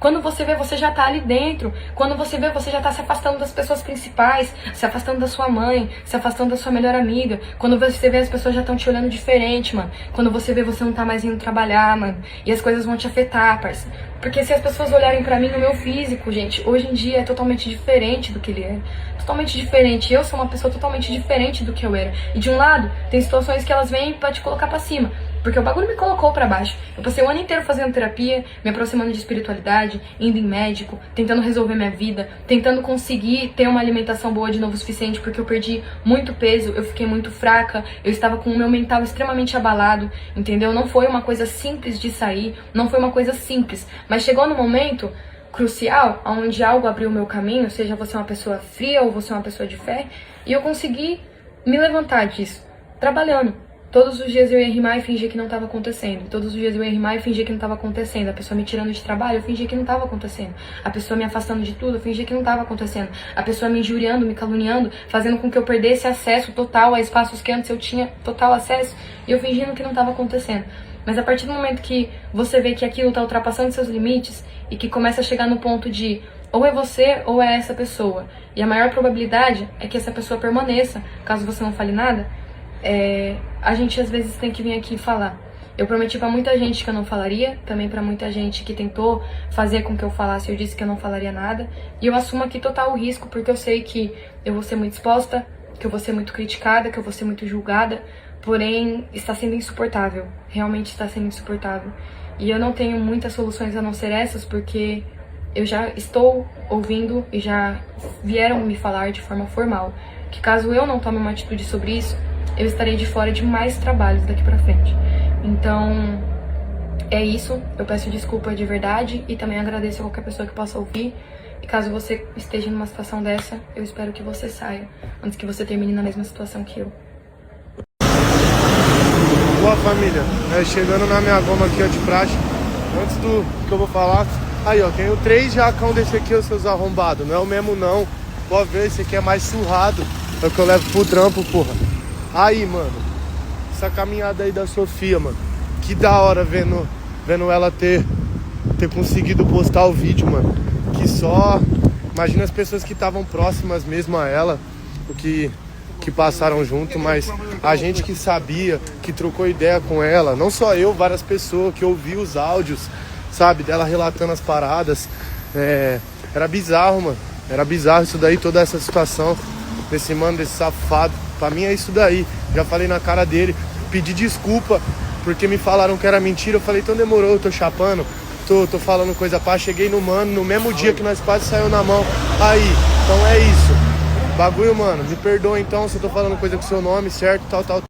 S2: Quando você vê, você já tá ali dentro. Quando você vê, você já tá se afastando das pessoas principais, se afastando da sua mãe, se afastando da sua melhor amiga. Quando você vê, as pessoas já estão te olhando diferente, mano. Quando você vê, você não tá mais indo trabalhar, mano. E as coisas vão te afetar, parça. Porque se as pessoas olharem pra mim no meu físico, gente, hoje em dia é totalmente diferente do que ele era. Totalmente diferente. Eu sou uma pessoa totalmente diferente do que eu era. E de um lado, tem situações que elas vêm pra te colocar pra cima, porque o bagulho me colocou pra baixo. Eu passei o ano inteiro fazendo terapia, me aproximando de espiritualidade, indo em médico, tentando resolver minha vida, tentando conseguir ter uma alimentação boa de novo o suficiente, porque eu perdi muito peso, eu fiquei muito fraca, eu estava com o meu mental extremamente abalado, entendeu? Não foi uma coisa simples de sair, não foi uma coisa simples, mas chegou no momento crucial, onde algo abriu o meu caminho, seja você uma pessoa fria ou você uma pessoa de fé, e eu consegui me levantar disso, trabalhando. Todos os dias eu ia rimar e fingir que não estava acontecendo. Todos os dias eu ia rimar e fingir que não estava acontecendo. A pessoa me tirando de trabalho, eu fingia que não estava acontecendo. A pessoa me afastando de tudo, eu fingia que não estava acontecendo. A pessoa me injuriando, me caluniando, fazendo com que eu perdesse acesso total a espaços que antes eu tinha total acesso, e eu fingindo que não estava acontecendo. Mas a partir do momento que você vê que aquilo está ultrapassando seus limites e que começa a chegar no ponto de ou é você ou é essa pessoa. E a maior probabilidade é que essa pessoa permaneça, caso você não fale nada. A gente às vezes tem que vir aqui falar. Eu prometi pra muita gente que eu não falaria, também pra muita gente que tentou fazer com que eu falasse, eu disse que eu não falaria nada. E eu assumo aqui total o risco, porque eu sei que eu vou ser muito exposta, que eu vou ser muito criticada, que eu vou ser muito julgada, porém está sendo insuportável, realmente está sendo insuportável. E eu não tenho muitas soluções a não ser essas, porque eu já estou ouvindo e já vieram me falar de forma formal que caso eu não tome uma atitude sobre isso, eu estarei de fora de mais trabalhos daqui pra frente. Então, é isso. Eu peço desculpa de verdade e também agradeço a qualquer pessoa que possa ouvir. E caso você esteja numa situação dessa, eu espero que você saia antes que você termine na mesma situação que eu.
S3: Boa, família, chegando na minha goma aqui, ó, de praxe. Antes do que eu vou falar, aí, ó, tenho 3 jacão desse aqui, os seus arrombados. Não é o mesmo, não. Pode ver, esse aqui é mais surrado. É o que eu levo pro trampo, porra. Aí, mano, essa caminhada aí da Sofia, mano, que da hora vendo ela ter conseguido postar o vídeo, mano. Que só, imagina as pessoas que estavam próximas mesmo a ela, o que passaram junto, mas a gente que sabia, que trocou ideia com ela, não só eu, várias pessoas que ouviu os áudios, sabe, dela relatando as paradas, era bizarro, mano, era bizarro isso daí, toda essa situação desse mano, desse safado. Pra mim é isso daí, já falei na cara dele, pedi desculpa porque me falaram que era mentira. Eu falei, então demorou, eu tô chapando, tô falando coisa pá. Cheguei no mano, no mesmo dia que nós quase saiu na mão. Aí, então é isso, bagulho, mano, me perdoa então se eu tô falando coisa com seu nome, certo, tal.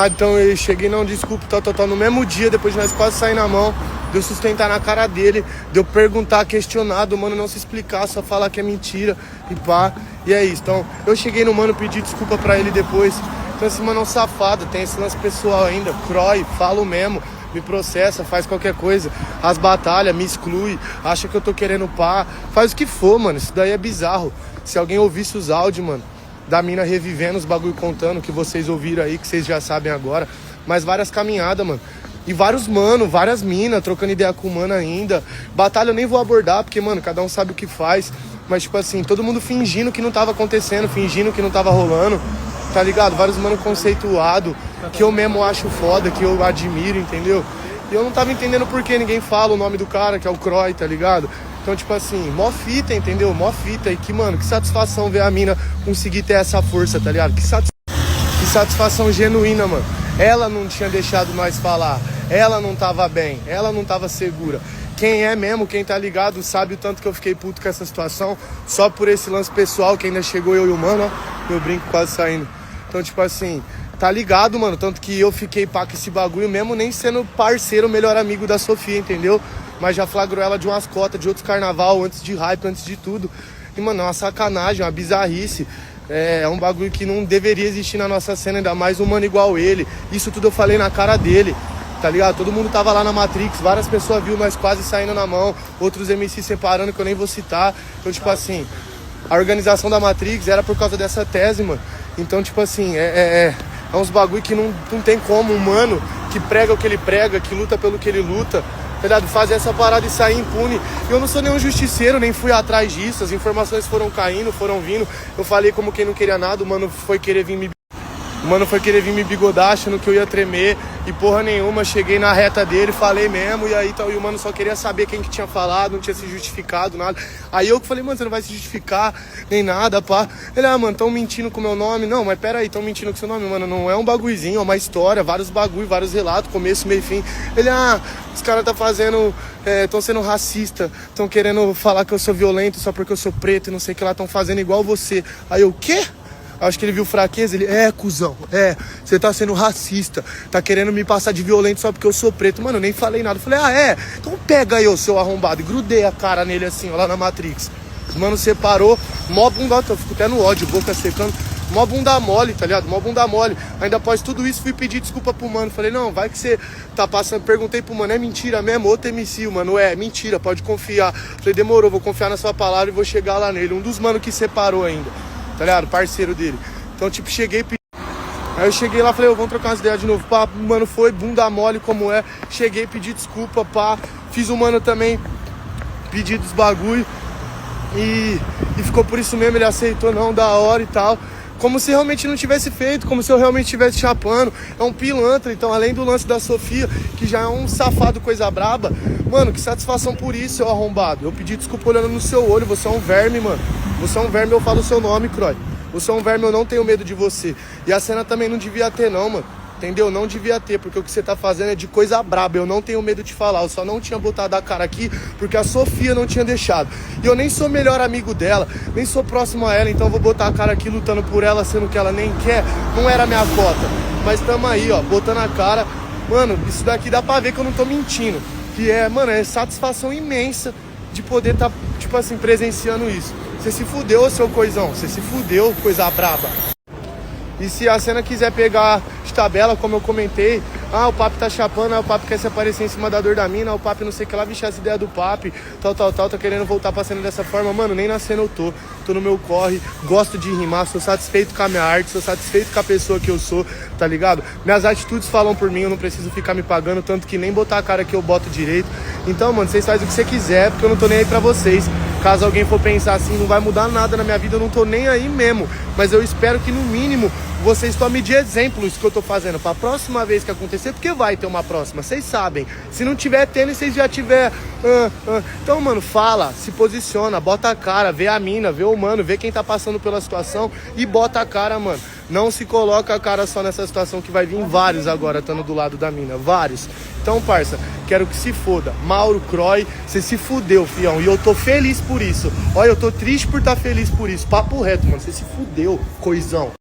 S3: Então eu cheguei, não, desculpa, tal, no mesmo dia, depois de nós quase sair na mão, de eu sustentar na cara dele, de eu perguntar, questionar, do mano não se explicar, só falar que é mentira e pá. E é isso, então eu cheguei no mano, pedi desculpa pra ele depois. Então esse mano é um safado, tem esse lance pessoal ainda, croy, falo mesmo, me processa, faz qualquer coisa, as batalhas, me exclui, acha que eu tô querendo pá, faz o que for, mano, isso daí é bizarro. Se alguém ouvisse os áudios, mano, da mina revivendo os bagulho, contando, que vocês ouviram aí, que vocês já sabem agora, mas várias caminhadas, mano. E vários mano, várias minas, trocando ideia com o mano ainda. Batalha eu nem vou abordar, porque, mano, cada um sabe o que faz. Mas, tipo assim, todo mundo fingindo que não tava acontecendo, fingindo que não tava rolando, tá ligado? Vários mano conceituado, que eu mesmo acho foda, que eu admiro, entendeu? E eu não tava entendendo por que ninguém fala o nome do cara, que é o Croy, tá ligado? Então, tipo assim, mó fita, entendeu? Mó fita. E que, mano, que satisfação ver a mina conseguir ter essa força, tá ligado? Que satisfação genuína, mano. Ela não tinha deixado nós falar. Ela não tava bem. Ela não tava segura. Quem é mesmo, quem tá ligado, sabe o tanto que eu fiquei puto com essa situação. Só por esse lance pessoal que ainda chegou eu e o mano, ó. Meu brinco quase saindo. Então, tipo assim, tá ligado, mano? Tanto que eu fiquei pá com esse bagulho mesmo, nem sendo parceiro, melhor amigo da Sofia, entendeu? Mas já flagrou ela de umas cotas, de outros carnaval, antes de hype, antes de tudo. E, mano, é uma sacanagem, uma bizarrice. É um bagulho que não deveria existir na nossa cena, ainda mais um mano igual ele. Isso tudo eu falei na cara dele, tá ligado? Todo mundo tava lá na Matrix, várias pessoas viu nós quase saindo na mão, outros MC separando, que eu nem vou citar. Então, tipo assim, a organização da Matrix era por causa dessa tese, mano. Então, tipo assim, é uns bagulho que não tem como um mano que prega o que ele prega, que luta pelo que ele luta, tá ligado? Fazer essa parada e sair impune. Eu não sou nenhum justiceiro, nem fui atrás disso. As informações foram caindo, foram vindo. Eu falei como quem não queria nada, o mano foi querer vir me bigodar, achando que eu ia tremer. E porra nenhuma, cheguei na reta dele, falei mesmo. E aí tal, e o mano só queria saber quem que tinha falado, não tinha se justificado, nada. Aí eu que falei, mano, você não vai se justificar, nem nada, pá. Ele, mano, tão mentindo com o meu nome. Não, mas pera aí, tão mentindo com o seu nome, mano. Não é um bagulhozinho, é uma história, vários bagulho, vários relatos, começo, meio e fim. Ele, os caras tá fazendo, tão sendo racista, tão querendo falar que eu sou violento só porque eu sou preto e não sei o que lá, tão fazendo igual você. Aí eu, o quê? Acho que ele viu fraqueza, ele, cuzão, você tá sendo racista, tá querendo me passar de violento só porque eu sou preto. Mano, eu nem falei nada, eu falei, então pega aí, ô seu arrombado, e grudei a cara nele assim, ó, lá na Matrix. Mano, separou, mó bunda, eu fico até no ódio, boca secando, mó bunda mole, tá ligado, mó bunda mole. Ainda após tudo isso, fui pedir desculpa pro mano, falei, não, vai que você tá passando, perguntei pro mano, é mentira mesmo, outro MC, mano, mentira, pode confiar. Falei, demorou, vou confiar na sua palavra e vou chegar lá nele, um dos manos que separou ainda. Tá ligado? Parceiro dele. Então, tipo, aí eu cheguei lá, falei, vamos trocar umas ideias de novo, pá, mano, foi bunda mole como é. Cheguei, pedi desculpa, pá. Fiz o mano também pedido os bagulho. E ficou por isso mesmo, ele aceitou, não, da hora e tal. Como se realmente não tivesse feito, como se eu realmente estivesse chapando. É um pilantra, então além do lance da Sofia, que já é um safado coisa braba, mano, que satisfação por isso, seu arrombado. Eu pedi desculpa olhando no seu olho, você é um verme, mano. Você é um verme, eu falo o seu nome, Croy. Você é um verme, eu não tenho medo de você. E a cena também não devia ter não, mano. Entendeu? Não devia ter, porque o que você tá fazendo é de coisa braba. Eu não tenho medo de falar, eu só não tinha botado a cara aqui porque a Sofia não tinha deixado. E eu nem sou melhor amigo dela, nem sou próximo a ela, então eu vou botar a cara aqui lutando por ela, sendo que ela nem quer. Não era minha cota. Mas tamo aí, ó, botando a cara. Mano, isso daqui dá pra ver que eu não tô mentindo. Que é, mano, é satisfação imensa de poder tá, tipo assim, presenciando isso. Você se fudeu, seu coisão. Você se fudeu, coisa braba. E se a cena quiser pegar de tabela, como eu comentei, o papo tá chapando, o papo quer se aparecer em cima da dor da mina, o papo não sei o que lá, bicho, as ideias do papo, tal, tá querendo voltar pra cena dessa forma, mano, nem na cena eu tô no meu corre, gosto de rimar, sou satisfeito com a minha arte, sou satisfeito com a pessoa que eu sou, tá ligado? Minhas atitudes falam por mim, eu não preciso ficar me pagando, tanto que nem botar a cara que eu boto direito. Então, mano, vocês fazem o que você quiser, porque eu não tô nem aí pra vocês. Caso alguém for pensar assim, não vai mudar nada na minha vida, eu não tô nem aí mesmo. Mas eu espero que, no mínimo, vocês tomem de exemplo isso que eu tô fazendo pra próxima vez que acontecer, porque vai ter uma próxima, vocês sabem. Se não tiver tendo e vocês já tiver... Então, mano, fala, se posiciona, bota a cara, vê a mina, vê o mano, vê quem tá passando pela situação e bota a cara, mano. Não se coloca a cara só nessa situação que vai vir vários agora estando do lado da mina, vários. Então, parça, quero que se foda. Mauro, Croy, você se fudeu, fião. E eu tô feliz por isso. Olha, eu tô triste por estar feliz por isso. Papo reto, mano, você se fudeu, coisão.